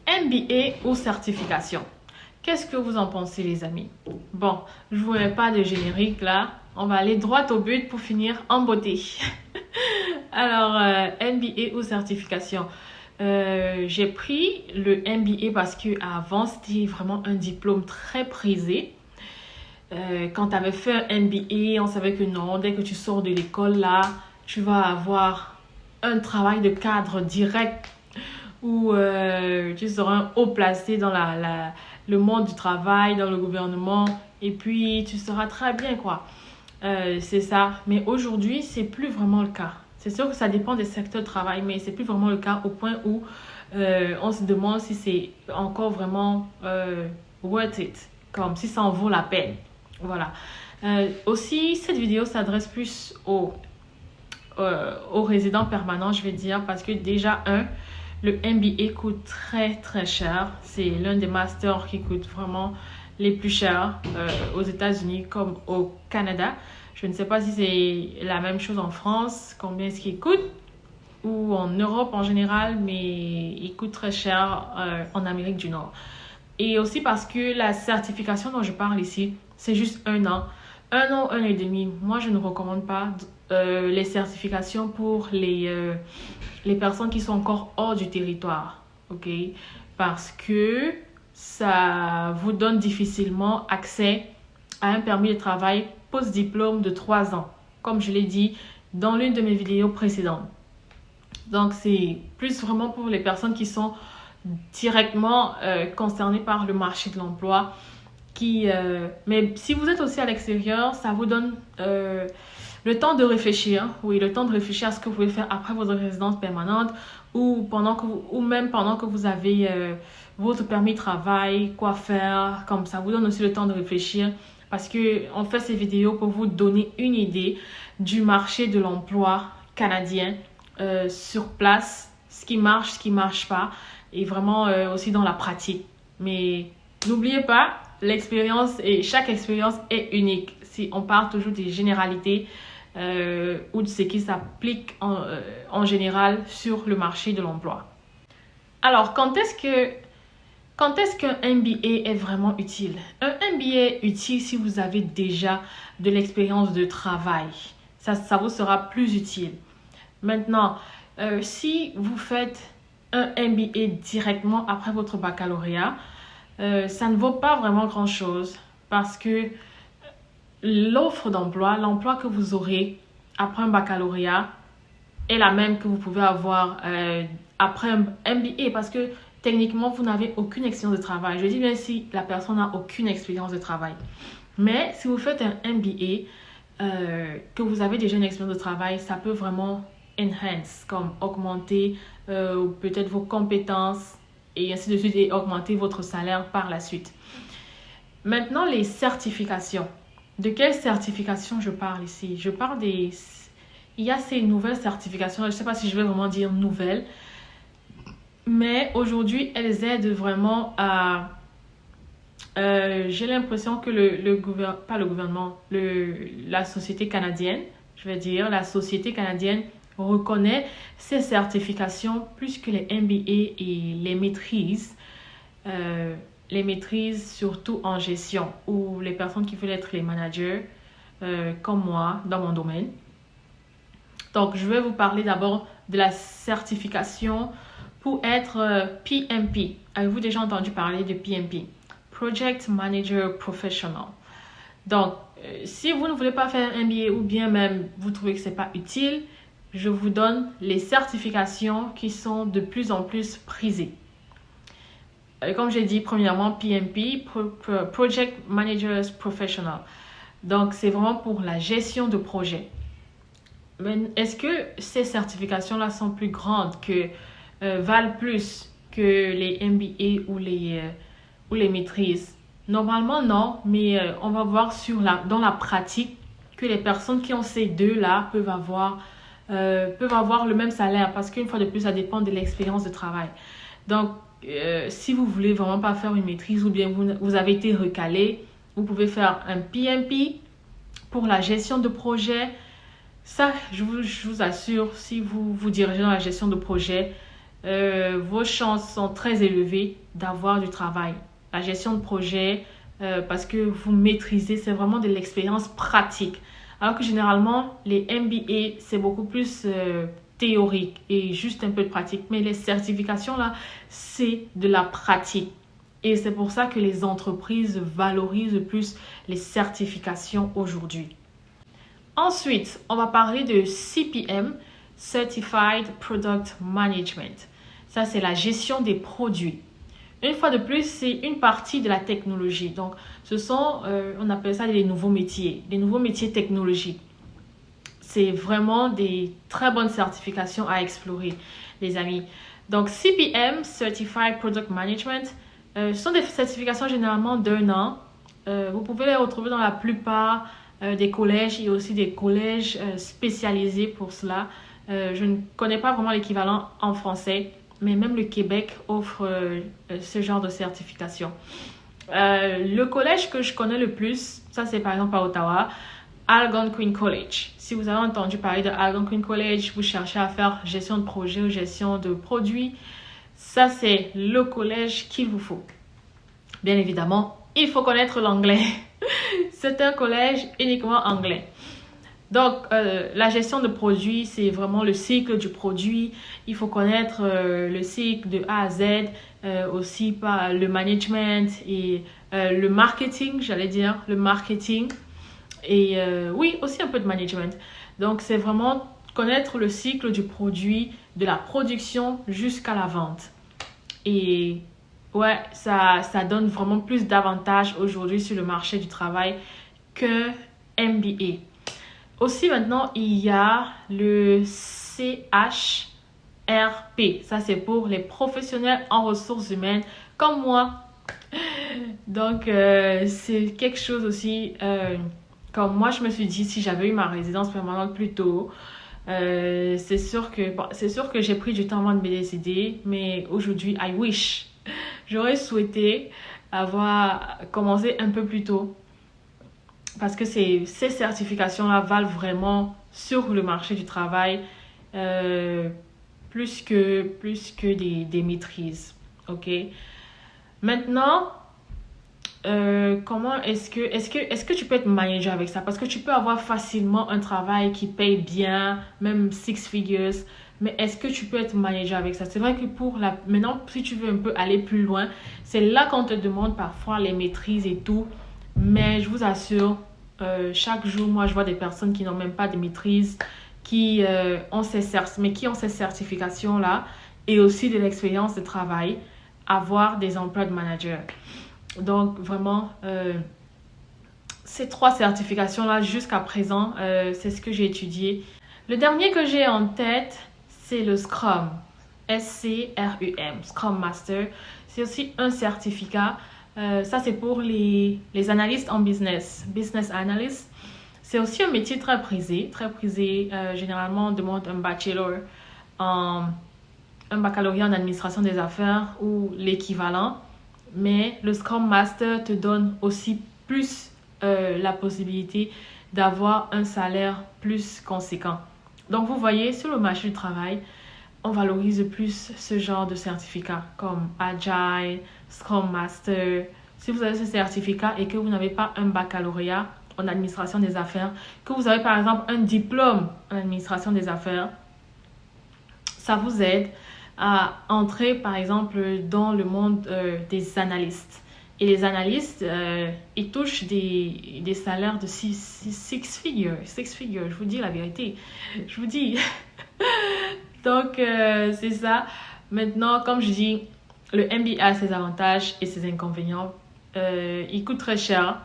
MBA ou certification? Qu'est-ce que vous en pensez, les amis? Bon, je vous mets pas de générique là. On va aller droit au but pour finir en beauté. Alors, MBA ou certification? J'ai pris le MBA parce que avant c'était vraiment un diplôme très prisé. Quand tu avais fait un MBA, on savait que non, dès que tu sors de l'école là, tu vas avoir un travail de cadre direct où tu seras haut placé dans le monde du travail, dans le gouvernement, et puis tu seras très bien, quoi. C'est ça. Mais aujourd'hui, c'est plus vraiment le cas. C'est sûr que ça dépend des secteurs de travail, mais c'est plus vraiment le cas au point où on se demande si c'est encore vraiment worth it, comme si ça en vaut la peine. Voilà. Aussi, cette vidéo s'adresse plus aux résidents permanents, je vais dire, parce que déjà, le MBA coûte très très cher. C'est l'un des masters qui coûte vraiment les plus chers aux États-Unis comme au Canada. Je ne sais pas si c'est la même chose en France, combien est-ce qu'il coûte, ou en Europe en général, mais il coûte très cher en Amérique du Nord. Et aussi parce que la certification dont je parle ici, c'est juste 1 an. 1 an, 1 an et demi. Moi, je ne recommande pas les certifications pour les personnes qui sont encore hors du territoire. OK? Parce que ça vous donne difficilement accès à un permis de travail post-diplôme de 3 ans. Comme je l'ai dit dans l'une de mes vidéos précédentes. Donc, c'est plus vraiment pour les personnes qui sont directement concernées par le marché de l'emploi. Mais si vous êtes aussi à l'extérieur, ça vous donne le temps de réfléchir. Oui, le temps de réfléchir à ce que vous pouvez faire après votre résidence permanente ou même pendant que vous avez votre permis de travail, quoi faire. Comme ça vous donne aussi le temps de réfléchir parce qu'on fait ces vidéos pour vous donner une idée du marché de l'emploi canadien sur place, ce qui marche pas et vraiment aussi dans la pratique. Mais n'oubliez pas, chaque expérience est unique. Si on parle toujours des généralités ou de ce qui s'applique en général sur le marché de l'emploi. Alors, quand est-ce qu'un MBA est vraiment utile? Un MBA est utile si vous avez déjà de l'expérience de travail. Ça vous sera plus utile. Maintenant, si vous faites un MBA directement après votre baccalauréat, ça ne vaut pas vraiment grand-chose parce que l'offre d'emploi, l'emploi que vous aurez après un baccalauréat est la même que vous pouvez avoir après un MBA parce que techniquement, vous n'avez aucune expérience de travail. Je dis bien si la personne n'a aucune expérience de travail. Mais si vous faites un MBA, que vous avez déjà une expérience de travail, ça peut vraiment enhance, comme augmenter peut-être vos compétences et ainsi de suite et augmenter votre salaire par la suite. Maintenant, les certifications. De quelles certifications je parle ici? Je parle il y a ces nouvelles certifications, je ne sais pas si je vais vraiment dire nouvelles, mais aujourd'hui, elles aident vraiment à... j'ai l'impression que la société canadienne, je vais dire, la société canadienne reconnaît ces certifications plus que les MBA et les maîtrises. Les maîtrises surtout en gestion ou les personnes qui veulent être les managers comme moi dans mon domaine. Donc, je vais vous parler d'abord de la certification pour être PMP. Avez-vous déjà entendu parler de PMP? Project Manager Professional. Donc, si vous ne voulez pas faire un MBA ou bien même vous trouvez que ce n'est pas utile, je vous donne les certifications qui sont de plus en plus prisées. Comme j'ai dit, premièrement, PMP, Project Managers Professional. Donc, c'est vraiment pour la gestion de projet. Mais est-ce que ces certifications-là sont plus grandes, valent plus que les MBA ou les maîtrises? Normalement, non, mais on va voir dans la pratique que les personnes qui ont ces deux-là peuvent avoir le même salaire parce qu'une fois de plus, ça dépend de l'expérience de travail. Donc, si vous voulez vraiment pas faire une maîtrise ou bien vous avez été recalé, vous pouvez faire un PMP pour la gestion de projet. Ça, je vous assure, si vous vous dirigez dans la gestion de projet, vos chances sont très élevées d'avoir du travail. La gestion de projet, parce que vous maîtrisez, c'est vraiment de l'expérience pratique. Alors que généralement, les MBA, c'est beaucoup plus théorique et juste un peu de pratique. Mais les certifications, là, c'est de la pratique. Et c'est pour ça que les entreprises valorisent plus les certifications aujourd'hui. Ensuite, on va parler de CPM, Certified Product Management. Ça, c'est la gestion des produits. Une fois de plus, c'est une partie de la technologie. Donc, ce sont, on appelle ça des nouveaux métiers technologiques. C'est vraiment des très bonnes certifications à explorer, les amis. Donc, CPM, Certified Product Management, ce sont des certifications généralement d'1 an. Vous pouvez les retrouver dans la plupart des collèges et aussi des collèges spécialisés pour cela. Je ne connais pas vraiment l'équivalent en français, mais même le Québec offre ce genre de certification. Le collège que je connais le plus, ça c'est par exemple à Ottawa, Algonquin College. Si vous avez entendu parler de Algonquin College, vous cherchez à faire gestion de projet ou gestion de produits, ça c'est le collège qu'il vous faut. Bien évidemment, il faut connaître l'anglais. C'est un collège uniquement anglais. Donc, la gestion de produits, c'est vraiment le cycle du produit. Il faut connaître le cycle de A à Z, aussi par le management et le marketing, j'allais dire, le marketing. Et oui, aussi un peu de management. Donc, c'est vraiment connaître le cycle du produit, de la production jusqu'à la vente. Et ouais, ça donne vraiment plus d'avantages aujourd'hui sur le marché du travail que MBA. Aussi maintenant, il y a le CHRP. Ça, c'est pour les professionnels en ressources humaines comme moi. Donc, c'est quelque chose aussi, comme moi, je me suis dit, si j'avais eu ma résidence permanente plus tôt, c'est sûr que j'ai pris du temps avant de me décider, mais aujourd'hui, I wish. J'aurais souhaité avoir commencé un peu plus tôt. Parce que ces certifications-là valent vraiment sur le marché du travail plus que des maîtrises. OK? Maintenant, comment est-ce que tu peux être manager avec ça? Parce que tu peux avoir facilement un travail qui paye bien, même six figures. Mais est-ce que tu peux être manager avec ça? C'est vrai que maintenant, si tu veux un peu aller plus loin, c'est là qu'on te demande parfois les maîtrises et tout. Mais je vous assure, chaque jour, moi, je vois des personnes qui n'ont même pas de maîtrise, qui ont ces certifications-là et aussi de l'expérience de travail, avoir des emplois de manager. Donc, vraiment, ces 3 certifications-là, jusqu'à présent, c'est ce que j'ai étudié. Le dernier que j'ai en tête, c'est le Scrum. SCRUM, Scrum Master. C'est aussi un certificat. Ça, c'est pour les analystes en business analyst. C'est aussi un métier très prisé. Très prisé. Généralement, on demande un baccalauréat en administration des affaires ou l'équivalent. Mais le Scrum Master te donne aussi plus la possibilité d'avoir un salaire plus conséquent. Donc, vous voyez, sur le marché du travail, on valorise plus ce genre de certificats comme Agile, Scrum Master. Si vous avez ce certificat et que vous n'avez pas un baccalauréat en administration des affaires, que vous avez par exemple un diplôme en administration des affaires, ça vous aide à entrer par exemple dans le monde des analystes. Et les analystes, ils touchent des salaires de six figures, je vous dis la vérité. Je vous dis. Donc, c'est ça. Maintenant, comme je dis, le MBA a ses avantages et ses inconvénients. Il coûte très cher.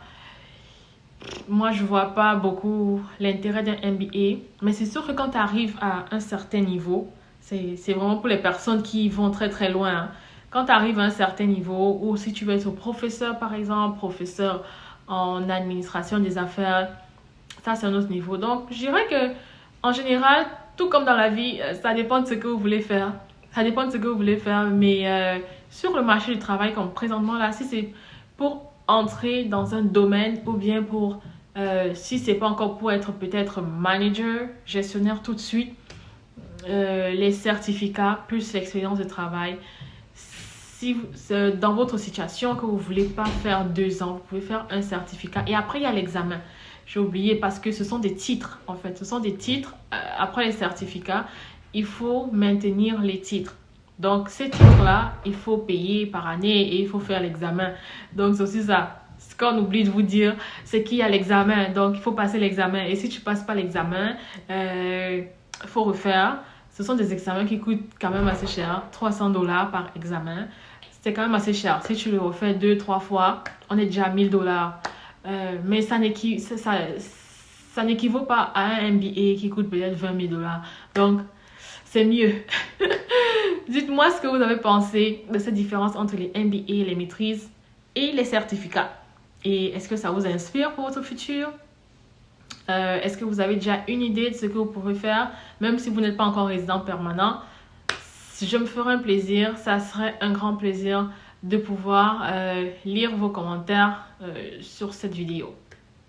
Moi, je ne vois pas beaucoup l'intérêt d'un MBA. Mais c'est sûr que quand tu arrives à un certain niveau, c'est vraiment pour les personnes qui vont très très loin. Hein. Quand tu arrives à un certain niveau, ou si tu veux être professeur par exemple, professeur en administration des affaires, ça c'est un autre niveau. Donc, je dirais que en général, tout comme dans la vie, ça dépend de ce que vous voulez faire. Ça dépend de ce que vous voulez faire. Mais sur le marché du travail, comme présentement là, si c'est pour entrer dans un domaine ou bien pour, si c'est pas encore pour être peut-être manager, gestionnaire tout de suite, les certificats plus l'expérience de travail. Si dans votre situation que vous ne voulez pas faire 2 ans, vous pouvez faire un certificat et après il y a l'examen. J'ai oublié parce que ce sont des titres en fait. Ce sont des titres. Après les certificats, il faut maintenir les titres. Donc ces titres-là, il faut payer par année et il faut faire l'examen. Donc c'est aussi ça. Ce qu'on oublie de vous dire, c'est qu'il y a l'examen. Donc il faut passer l'examen. Et si tu ne passes pas l'examen, il faut refaire. Ce sont des examens qui coûtent quand même assez cher. $300 par examen. C'est quand même assez cher. Si tu le refais 2-3 fois, on est déjà à $1000. Mais ça n'équivaut pas à un MBA qui coûte peut-être $20,000. Donc, c'est mieux. Dites-moi ce que vous avez pensé de cette différence entre les MBA, les maîtrises et les certificats. Et est-ce que ça vous inspire pour votre futur? Est-ce que vous avez déjà une idée de ce que vous pouvez faire, même si vous n'êtes pas encore résident permanent? Si je me ferai un plaisir, ça serait un grand plaisir de pouvoir lire vos commentaires sur cette vidéo.